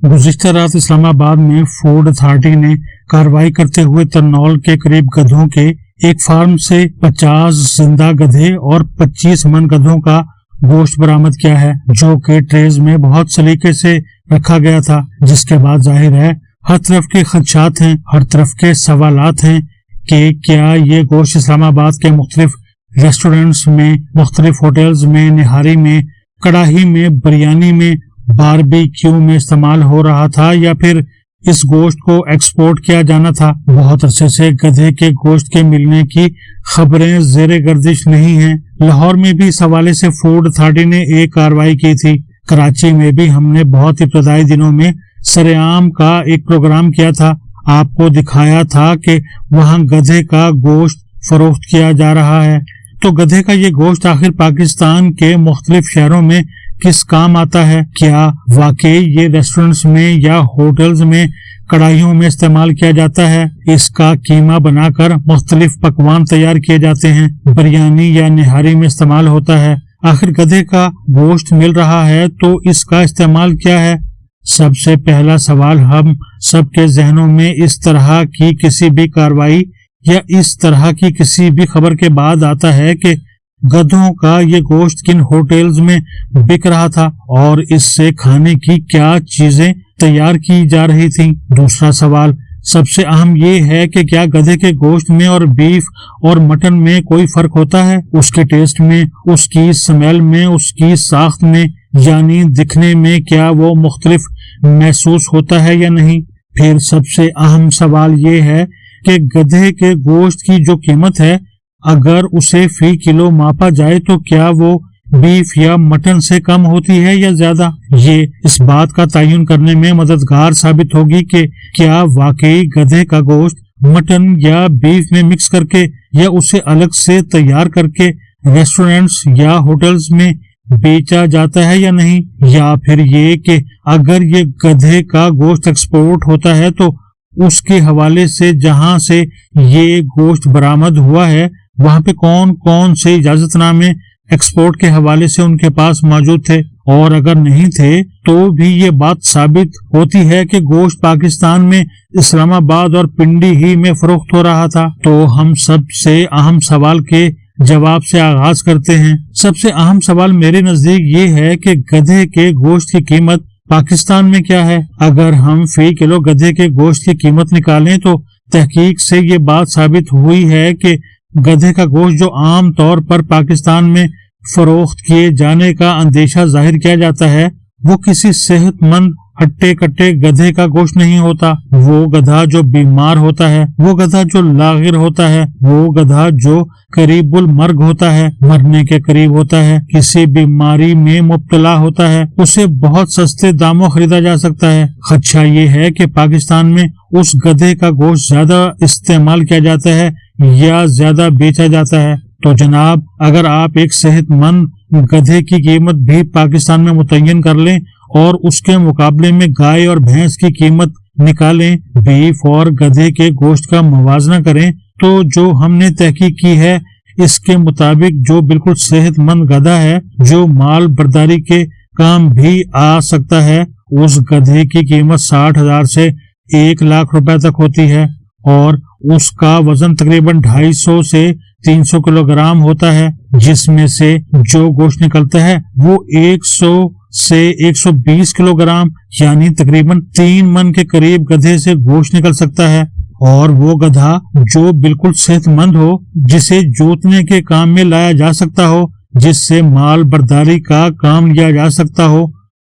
गुज़िश्ता रात इस्लामाबाद में food authority ने कार्रवाई करते हुए तरनौल के करीब गधों के एक फार्म से 50 जिंदा गधे और 25 मन गधों का गोश्त बरामद किया है, जो कि ट्रेज में बहुत सलीके से रखा गया था। जिसके बाद जाहिर है हर तरफ के खदशात हैं, हर तरफ के सवालात हैं कि क्या ये गोश्त इस्लामाबाद के मुख्तलिफ रेस्टोरेंट्स में, मुख्तलिफ होटल्स में, निहारी में, कड़ाही में, बिरयानी में, बारबेक्यू में इस्तेमाल हो रहा था या फिर इस गोश्त को एक्सपोर्ट किया जाना था। बहुत अरसे से गधे के गोश्त के मिलने की खबरें ज़ेरे गर्दिश नहीं हैं। लाहौर में भी इस हवाले से फूड अथॉरिटी ने एक कार्रवाई की थी। कराची में भी हमने बहुत इब्तदाई दिनों में सरेआम का एक प्रोग्राम किया था, आपको दिखाया था कि वहाँ गधे का गोश्त फरोख्त किया जा रहा है। तो गधे का ये गोश्त आखिर पाकिस्तान के मुख्तलिफ शहरों में किस काम आता है? क्या वाकई ये रेस्टोरेंट्स में या होटल्स में कढ़ाइयों में इस्तेमाल किया जाता है? इसका कीमा बनाकर मुख्तलिफ पकवान तैयार किए जाते हैं, बिरयानी या निहारी में इस्तेमाल होता है। आखिर गधे का गोश्त मिल रहा है तो इसका इस्तेमाल क्या है? सबसे पहला सवाल हम सबके जहनों में इस तरह की किसी भी कार्रवाई या इस तरह की किसी भी खबर के बाद आता है कि गधों का ये गोश्त किन होटल्स में बिक रहा था और इससे खाने की क्या चीजें तैयार की जा रही थी। दूसरा सवाल सबसे अहम ये है कि क्या गधे के गोश्त में और बीफ और मटन में कोई फर्क होता है? उसके टेस्ट में, उसकी स्मेल में, उसकी साख्त में, यानी दिखने में क्या वो मुख्तलिफ महसूस होता है या नहीं? फिर सबसे अहम सवाल ये है कि गधे के गोश्त की जो कीमत है, अगर उसे फी किलो मापा जाए तो क्या वो बीफ या मटन से कम होती है या ज्यादा? ये इस बात का तयन करने में मददगार साबित होगी कि क्या वाकई गधे का गोश्त मटन या बीफ में मिक्स करके या उसे अलग से तैयार करके रेस्टोरेंट्स या होटल्स में बेचा जाता है या नहीं, या फिर ये कि अगर ये गधे का गोश्त एक्सपोर्ट होता है तो उसके हवाले से जहां से ये गोश्त बरामद हुआ है वहां पे कौन कौन से इजाजतनामे एक्सपोर्ट के हवाले से उनके पास मौजूद थे, और अगर नहीं थे तो भी ये बात साबित होती है कि गोश्त पाकिस्तान में इस्लामाबाद और पिंडी ही में फरोख्त हो रहा था। तो हम सबसे अहम सवाल के जवाब से आगाज करते हैं। सबसे अहम सवाल मेरे नजदीक ये है कि गधे के गोश्त की कीमत पाकिस्तान में क्या है? अगर हम फी किलो गधे के गोश्त की कीमत निकालें तो तहकीक से ये बात साबित हुई है कि गधे का गोश्त जो आम तौर पर पाकिस्तान में फरोख्त किए जाने का अंदेशा जाहिर किया जाता है, वो किसी सेहतमंद हट्टे कट्टे गधे का गोश्त नहीं होता। वो गधा जो बीमार होता है, वो गधा जो लागिर होता है, वो गधा जो करीबुल मर्ग होता है, मरने के करीब होता है, किसी बीमारी में मुब्तला होता है, उसे बहुत सस्ते दामों खरीदा जा सकता है। खदशा ये है कि पाकिस्तान में उस गधे का गोश्त ज्यादा इस्तेमाल किया जाता है या ज्यादा बेचा जाता है। तो जनाब, अगर आप एक सेहतमंद गधे की कीमत भी पाकिस्तान में मुतय्यन कर लें और उसके मुकाबले में गाय और भैंस की कीमत निकालें, बीफ और गधे के गोश्त का मुवाजना करें, तो जो हमने तहकीक की है इसके मुताबिक जो बिल्कुल सेहतमंद गधा है, जो माल बर्दारी के काम भी आ सकता है, उस गधे की कीमत 60,000 से 1 लाख रुपए तक होती है और उसका वजन तकरीबन 250 से 300 किलोग्राम होता है, जिसमें से जो गोश्त निकलता है वो 100 से 120 किलोग्राम यानी तकरीबन 3 मन के करीब गधे से गोश्त निकल सकता है। और वो गधा जो बिल्कुल सेहतमंद हो, जिसे जोतने के काम में लाया जा सकता हो, जिससे माल बर्दारी का काम लिया जा सकता हो,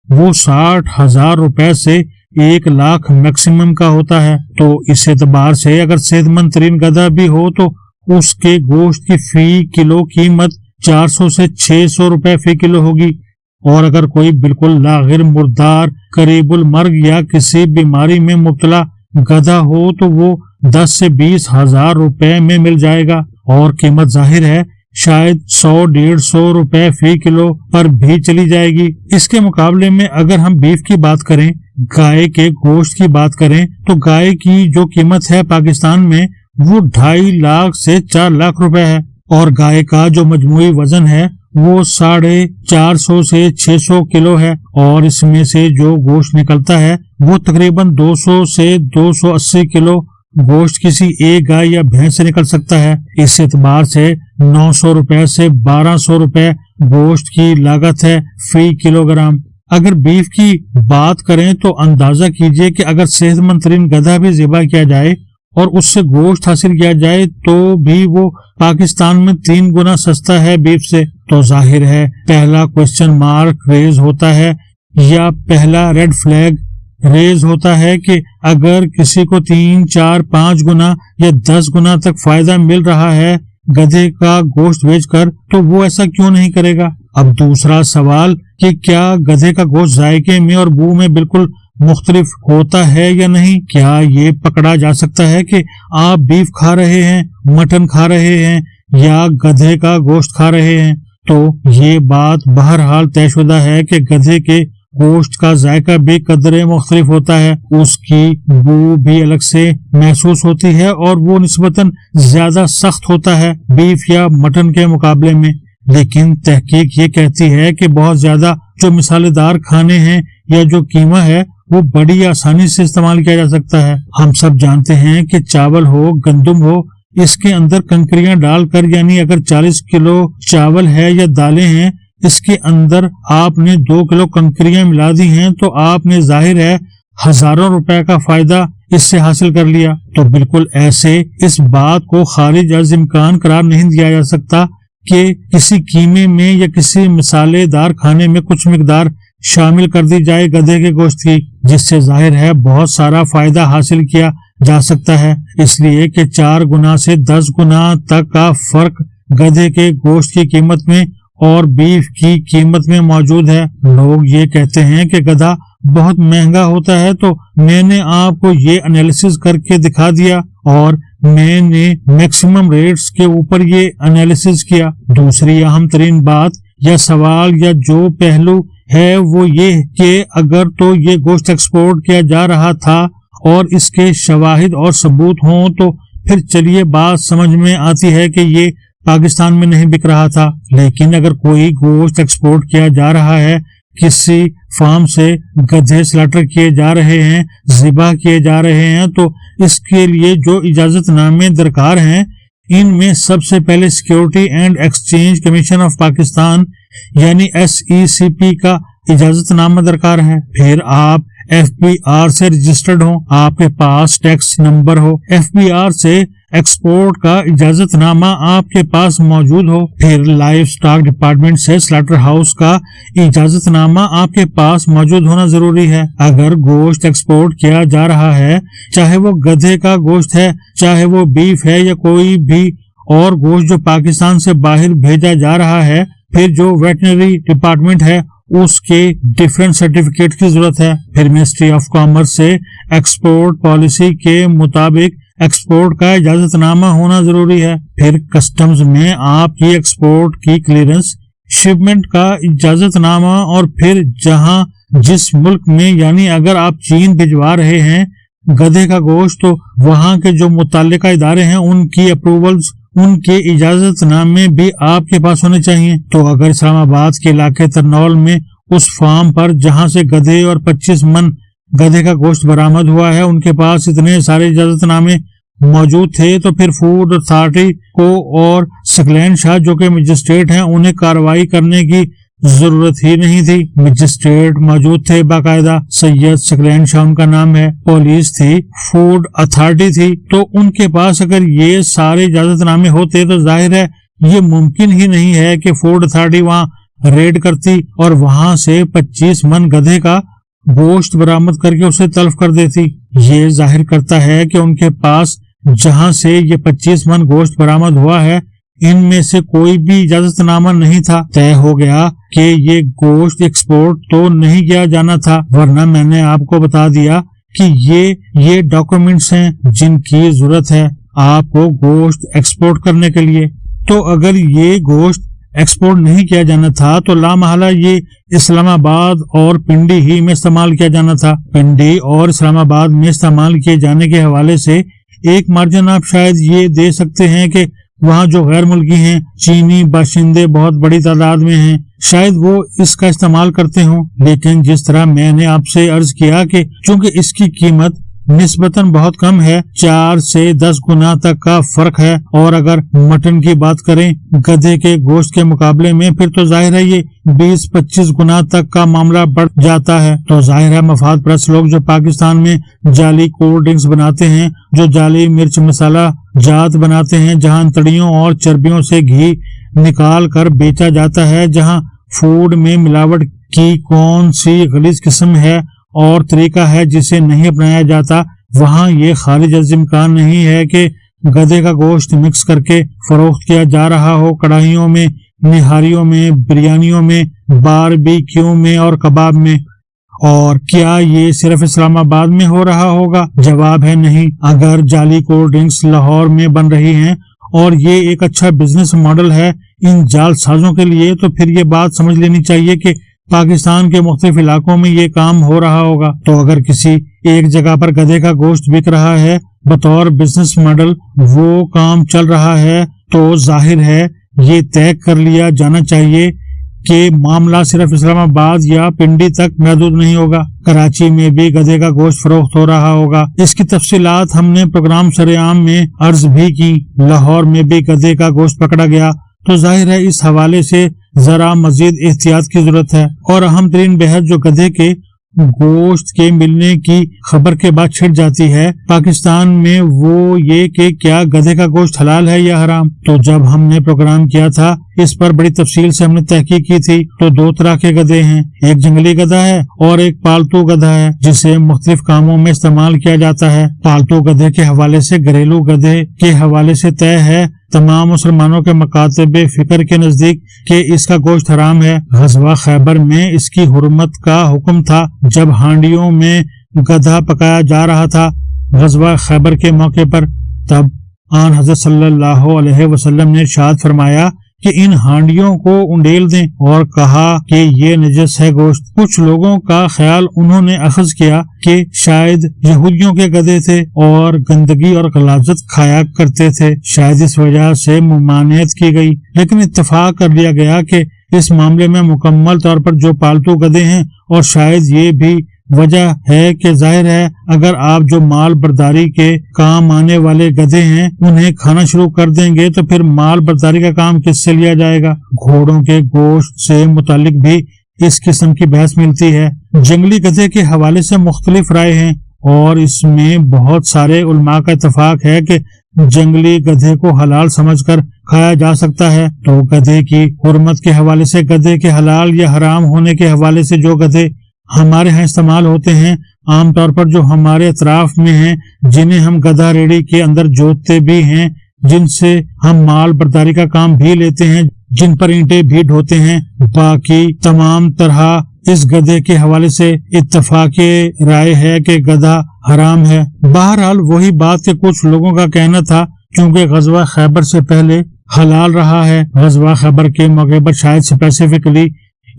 वो 60,000 रुपए से 1 लाख मैक्सिमम का होता है। तो इस एतबार से अगर सेहतमंद तरीन गधा भी हो तो उसके गोश्त की फी किलो कीमत 400 से 600 रुपए फी किलो होगी, और अगर कोई बिल्कुल लागिर, मुर्दार, करीबुल मर्ग या किसी बीमारी में मुब्तला गधा हो तो वो 10 से 20,000 रुपए में मिल जाएगा, और कीमत जाहिर है शायद 100-150 रुपए फी किलो पर भी चली जाएगी। इसके मुकाबले में अगर हम बीफ की बात करें, गाय के गोश्त की बात करें, तो गाय की जो कीमत है पाकिस्तान में वो 2.5 लाख से 4 लाख रुपए है, और गाय का जो मजमूई वजन है وہ 450 سے 600 کلو ہے، اور اس میں سے جو گوشت نکلتا ہے وہ تقریباً 200 سے 280 کلو گوشت کسی ایک گائے یا بھینس سے نکل سکتا ہے۔ اس اعتبار سے 900 روپے سے 1200 روپے گوشت کی لاگت ہے فی کلو گرام۔ اگر بیف کی بات کریں تو اندازہ کیجئے کہ اگر صحت مند ترین گدھا بھی ذبح کیا جائے اور اس سے گوشت حاصل کیا جائے تو بھی وہ پاکستان میں 3 گنا سستا ہے بیف سے۔ تو ظاہر ہے پہلا کوسچن مارک ریز ہوتا ہے، یا پہلا ریڈ فلیگ ریز ہوتا ہے کہ اگر کسی کو 3، 4، 5 گنا یا 10 گنا تک فائدہ مل رہا ہے گدھے کا گوشت بیچ کر تو وہ ایسا کیوں نہیں کرے گا۔ اب دوسرا سوال کہ کیا گدھے کا گوشت ذائقے میں اور بو میں بالکل مختلف ہوتا ہے یا نہیں؟ کیا یہ پکڑا جا سکتا ہے کہ آپ بیف کھا رہے ہیں، مٹن کھا رہے ہیں یا گدھے کا گوشت کھا رہے ہیں؟ تو یہ بات بہرحال طے شدہ ہے کہ گدھے کے گوشت کا ذائقہ بھی قدرے مختلف ہوتا ہے، اس کی بو بھی الگ سے محسوس ہوتی ہے اور وہ نسبتاً زیادہ سخت ہوتا ہے بیف یا مٹن کے مقابلے میں۔ لیکن تحقیق یہ کہتی ہے کہ بہت زیادہ جو مسالے دار کھانے ہیں یا جو قیمہ ہے وہ بڑی آسانی سے استعمال کیا جا سکتا ہے۔ ہم سب جانتے ہیں کہ چاول ہو، گندم ہو، اس کے اندر کنکریاں ڈال کر، یعنی اگر 40 کلو چاول ہے یا دالیں ہیں، اس کے اندر آپ نے 2 کلو کنکریاں ملا دی ہیں تو آپ نے ظاہر ہے ہزاروں روپے کا فائدہ اس سے حاصل کر لیا۔ تو بالکل ایسے اس بات کو خارج از امکان قرار نہیں دیا جا سکتا کہ کسی قیمے میں یا کسی مسالے دار کھانے میں کچھ مقدار شامل کر دی جائے گدھے کے گوشت کی، جس سے ظاہر ہے بہت سارا فائدہ حاصل کیا جا سکتا ہے، اس لیے کہ 4 گنا سے 10 گنا تک کا فرق گدھے کے گوشت کی قیمت میں اور بیف کی قیمت میں موجود ہے۔ لوگ یہ کہتے ہیں کہ گدھا بہت مہنگا ہوتا ہے، تو میں نے آپ کو یہ انالیسز کر کے دکھا دیا اور میں نے میکسیمم ریٹس کے اوپر یہ انالیسز کیا۔ دوسری اہم ترین بات یا سوال یا جو پہلو ہے وہ یہ کہ اگر تو یہ گوشت ایکسپورٹ کیا جا رہا تھا اور اس کے شواہد اور ثبوت ہوں تو پھر چلیے بات سمجھ میں آتی ہے کہ یہ پاکستان میں نہیں بک رہا تھا۔ لیکن اگر کوئی گوشت ایکسپورٹ کیا جا رہا ہے، کسی فارم سے گدھے سلاٹر کیے جا رہے ہیں، ذبح کیے جا رہے ہیں، تو اس کے لیے جو اجازت نامے درکار ہیں ان میں سب سے پہلے security and exchange commission of Pakistan یعنی SECP کا اجازت نامہ درکار ہے۔ پھر آپ FBR سے رجسٹرڈ ہوں، آپ کے پاس ٹیکس نمبر ہو، FBR سے ایکسپورٹ کا اجازت نامہ آپ کے پاس موجود ہو، پھر لائف سٹاک ڈپارٹمنٹ سے سلاٹر ہاؤس کا اجازت نامہ آپ کے پاس موجود ہونا ضروری ہے۔ اگر گوشت ایکسپورٹ کیا جا رہا ہے، چاہے وہ گدھے کا گوشت ہے، چاہے وہ بیف ہے یا کوئی بھی اور گوشت جو پاکستان سے باہر بھیجا جا رہا ہے، پھر جو ویٹنری ڈپارٹمنٹ ہے اس کے ڈیفرنٹ سرٹیفکیٹ کی ضرورت ہے۔ پھر منسٹری آف کامرس سے ایکسپورٹ پالیسی کے مطابق ایکسپورٹ کا اجازت نامہ ہونا ضروری ہے۔ پھر کسٹمز میں آپ کی ایکسپورٹ کی کلیئرنس، شپمنٹ کا اجازت نامہ، اور پھر جہاں جس ملک میں، یعنی اگر آپ چین بھجوا رہے ہیں گدھے کا گوشت تو وہاں کے جو متعلقہ ادارے ہیں ان کی اپروولز، ان کے اجازت نامے بھی آپ کے پاس ہونے چاہیے۔ تو اگر اسلام آباد کے علاقے ترنول میں اس فارم پر جہاں سے گدھے اور 25 من گدھے کا گوشت برآمد ہوا ہے ان کے پاس اتنے سارے اجازت نامے موجود تھے، تو پھر فوڈ اتھارٹی کو اور سکلین شاہ جو کہ مجسٹریٹ ہیں انہیں کارروائی کرنے کی ضرورت ہی نہیں تھی۔ مجسٹریٹ موجود تھے باقاعدہ، سید سکلین شاہ ان کا نام ہے، پولیس تھی، فوڈ اتھارٹی تھی، تو ان کے پاس اگر یہ سارے اجازت نامے ہوتے تو ظاہر ہے یہ ممکن ہی نہیں ہے کہ فوڈ اتھارٹی وہاں ریڈ کرتی اور وہاں سے 25 من گدھے کا گوشت برآمد کر کے اسے تلف کر دیتی۔ یہ ظاہر کرتا ہے کہ ان کے پاس جہاں سے یہ 25 من گوشت برآمد ہوا ہے ان میں سے کوئی بھی اجازت نامہ نہیں تھا۔ طے ہو گیا کہ یہ گوشت ایکسپورٹ تو نہیں کیا جانا تھا، ورنہ میں نے آپ کو بتا دیا کہ یہ ڈاکومنٹس ہیں جن کی ضرورت ہے آپ کو گوشت ایکسپورٹ کرنے کے لیے۔ تو اگر یہ گوشت ایکسپورٹ نہیں کیا جانا تھا تو لامحالہ یہ اسلام آباد اور پنڈی ہی میں استعمال کیا جانا تھا۔ پنڈی اور اسلام آباد میں استعمال کیے جانے کے حوالے سے ایک مارجن آپ شاید یہ دے سکتے ہیں کہ वहाँ जो गैर मुल्की हैं, चीनी बाशिंदे बहुत बड़ी तादाद में हैं, शायद वो इसका इस्तेमाल करते हों। लेकिन जिस तरह मैंने आपसे अर्ज किया कि चूंकि इसकी कीमत निस्बतन बहुत कम है, 4 से 10 गुना तक का फर्क है, और अगर मटन की बात करें गधे के गोश्त के मुकाबले में, फिर तो जाहिर है ये 20-25 गुना तक का मामला बढ़ जाता है। तो जाहिर है मफाद परस्त लोग जो पाकिस्तान में जाली कोल्ड ड्रिंक्स बनाते हैं, जो जाली मिर्च मसाला जात बनाते हैं, जहां तड़ियों और चर्बियों से घी निकाल कर बेचा जाता है, जहां फूड में मिलावट की कौन सी गलीज किस्म है और तरीका है जिसे नहीं अपनाया जाता, वहाँ ये खारिज इम्कान नहीं है कि गधे का गोश्त मिक्स करके फरोख्त किया जा रहा हो, कढ़ाइयों में, निहारियों में, बिरयानियों में, बारबेक्यू में और कबाब में। और क्या ये सिर्फ इस्लामाबाद में हो रहा होगा? जवाब है नहीं। अगर जाली कोल्ड ड्रिंक्स लाहौर में बन रही हैं और ये एक अच्छा बिजनेस मॉडल है इन जालसाजों के लिए, तो फिर ये बात समझ लेनी चाहिए कि पाकिस्तान के मुख्तलिफ इलाकों में ये काम हो रहा होगा। तो अगर किसी एक जगह पर गधे का गोश्त बिक रहा है बतौर बिजनेस मॉडल, वो काम चल रहा है, तो जाहिर है ये तय कर लिया जाना चाहिए कि मामला सिर्फ इस्लामाबाद या पिंडी तक महदूद नहीं होगा, कराची में भी गधे का गोश्त फरोख्त हो रहा होगा। इसकी तफसीलात हमने प्रोग्राम सरेआम में अर्ज भी की। लाहौर में भी गधे का गोश्त पकड़ा गया, तो जाहिर है इस हवाले से जरा मजीद एहतियात की जरूरत है। और अहम तरीन बहस जो गधे के गोश्त के मिलने की खबर के बाद छिड़ जाती है पाकिस्तान में, वो ये कि क्या गधे का गोश्त हलाल है या हराम। तो जब हमने प्रोग्राम किया था इस पर बड़ी तफसील से हमने तहकीक की थी। तो 2 तरह के गधे हैं, एक जंगली गधा है और एक पालतू गधा है, जिसे मुख्तलिफ कामों में इस्तेमाल किया जाता है। पालतू गधे के हवाले से घरेलू गधे के हवाले से तय है तमाम मुसलमानों के मकातबे फिक्र के नजदीक कि इसका गोश्त हराम है। गज़वा खैबर में इसकी हुर्मत का हुक्म था। जब हांडियों में गधा पकाया जा रहा था गज़वा खैबर के मौके पर, तब आन हज़रत सल्लल्लाहु अलैहि वसल्लम ने इरशाद फरमाया कि इन हांडियों को उंडेल दें और कहा कि ये नजस है गोश्त। कुछ लोगों का ख्याल उन्होंने अखज़ किया कि शायद यहूदियों के गधे थे और गंदगी और गलाजत खाया करते थे, शायद इस वजह से मुमानियत की गई। लेकिन इत्तफाक कर लिया गया कि इस मामले में मुकम्मल तौर पर जो पालतू गधे हैं, और शायद ये भी वजह है कि जाहिर है अगर आप जो माल बर्दारी के काम आने वाले गधे हैं उन्हें खाना शुरू कर देंगे तो फिर माल बर्दारी का काम किससे लिया जाएगा। घोड़ों के गोश्त से मुतालिक भी इस किस्म की बहस मिलती है। जंगली गधे के हवाले से मुख्तलिफ राय हैं और इसमें बहुत सारे उलमा का इत्तफाक है कि जंगली गधे को हलाल समझकर खाया जा सकता है। तो गधे की हुर्मत के हवाले से, गधे के हलाल या हराम होने के हवाले से जो गधे हमारे यहाँ इस्तेमाल होते हैं, आमतौर पर जो हमारे अतराफ में हैं, जिन्हें हम गधा रेडी के अंदर जोतते भी हैं, जिनसे हम माल बर्दारी का काम भी लेते हैं, जिन पर ईंटें भी ढोते हैं, बाकी तमाम तरह इस गधे के हवाले से इत्तफाक़े राय है कि गधा हराम है। बहरहाल वही बात के कुछ लोगों का कहना था क्योंकि गज़वा खैबर से पहले हलाल रहा है। गज़वा खैबर के मौके पर शायद स्पेसिफिकली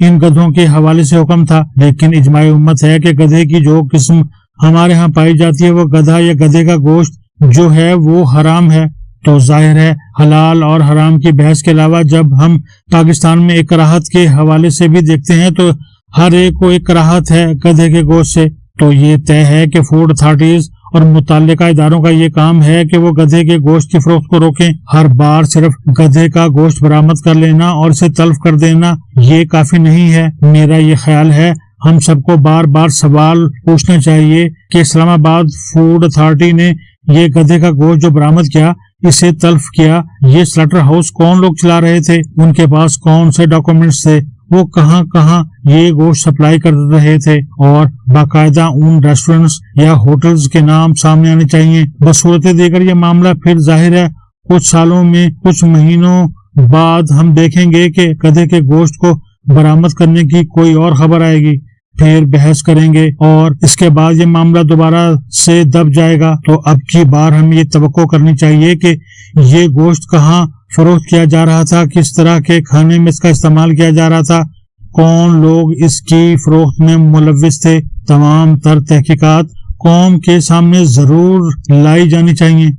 इन गधों के हवाले से हुक्म था, लेकिन इजमाई उम्मत है कि गधे की जो किस्म हमारे यहाँ पाई जाती है वो गधा या गधे का गोश्त जो है वो हराम है। तो जाहिर है हलाल और हराम की बहस के अलावा जब हम पाकिस्तान में एक कराहत के हवाले से भी देखते हैं तो हर एक को एक कराहत है गधे के गोश्त से। तो ये तय है कि फूड अथॉरिटीज और मुताल्लिका इदारों का ये काम है कि वो गधे के गोश्त की फरोख्त को रोकें। हर बार सिर्फ गधे का गोश्त बरामद कर लेना और इसे तल्फ कर देना ये काफी नहीं है। मेरा ये ख्याल है हम सबको बार बार सवाल पूछना चाहिए कि इस्लामाबाद फूड अथॉरिटी ने ये गधे का गोश्त जो बरामद किया, इसे तल्फ किया, ये स्लॉटर हाउस कौन लोग चला रहे थे, उनके पास कौन से डॉक्यूमेंट्स थे, वो कहाँ कहाँ ये गोश्त सप्लाई कर रहे थे, और बाकायदा उन रेस्टोरेंट्स या होटल्स के नाम सामने आने चाहिए। बसूरत देकर ये मामला फिर जाहिर है कुछ सालों में, कुछ महीनों बाद हम देखेंगे कि गधे के गोश्त को बरामद करने की कोई और खबर आएगी, फिर बहस करेंगे और इसके बाद ये मामला दोबारा से दब जाएगा। तो अब की बार हमें ये तवक्को करनी चाहिए कि ये गोश्त कहाँ फरोख्त किया जा रहा था, किस तरह के खाने में इसका इस्तेमाल किया जा रहा था, कौन लोग इसकी फरोख्त में मुलव्विस थे। तमाम तर तहकीकात कौम के सामने जरूर लाई जानी चाहिए।